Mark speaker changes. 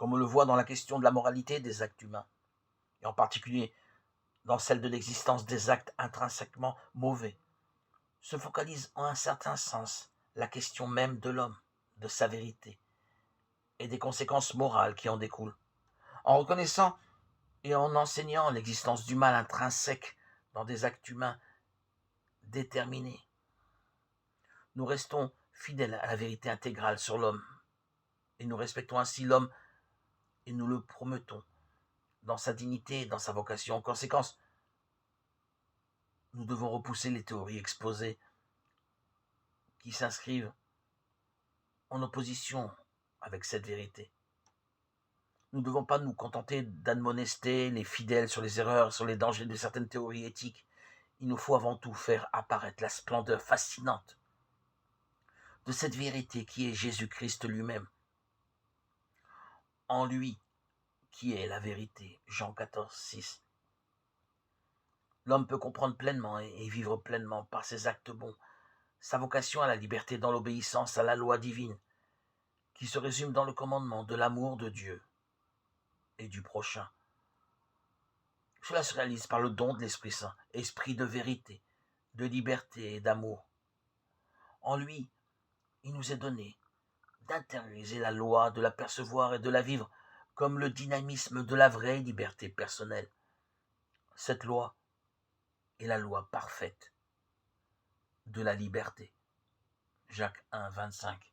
Speaker 1: comme on le voit dans la question de la moralité des actes humains, et en particulier dans celle de l'existence des actes intrinsèquement mauvais, se focalise en un certain sens la question même de l'homme, de sa vérité, et des conséquences morales qui en découlent. En reconnaissant et en enseignant l'existence du mal intrinsèque dans des actes humains déterminés, nous restons fidèles à la vérité intégrale sur l'homme, et nous respectons ainsi l'homme et nous le promettons dans sa dignité et dans sa vocation. En conséquence, nous devons repousser les théories exposées qui s'inscrivent en opposition avec cette vérité. Nous ne devons pas nous contenter d'admonester les fidèles sur les erreurs, sur les dangers de certaines théories éthiques. Il nous faut avant tout faire apparaître la splendeur fascinante de cette vérité qui est Jésus-Christ lui-même. En lui, qui est la vérité. Jean 14, 6. L'homme peut comprendre pleinement et vivre pleinement par ses actes bons sa vocation à la liberté dans l'obéissance à la loi divine, qui se résume dans le commandement de l'amour de Dieu et du prochain. Cela se réalise par le don de l'Esprit Saint, esprit de vérité, de liberté et d'amour. En lui, il nous est donné d'intérioriser la loi, de la percevoir et de la vivre comme le dynamisme de la vraie liberté personnelle. Cette loi est la loi parfaite de la liberté. Jacques 1, 25.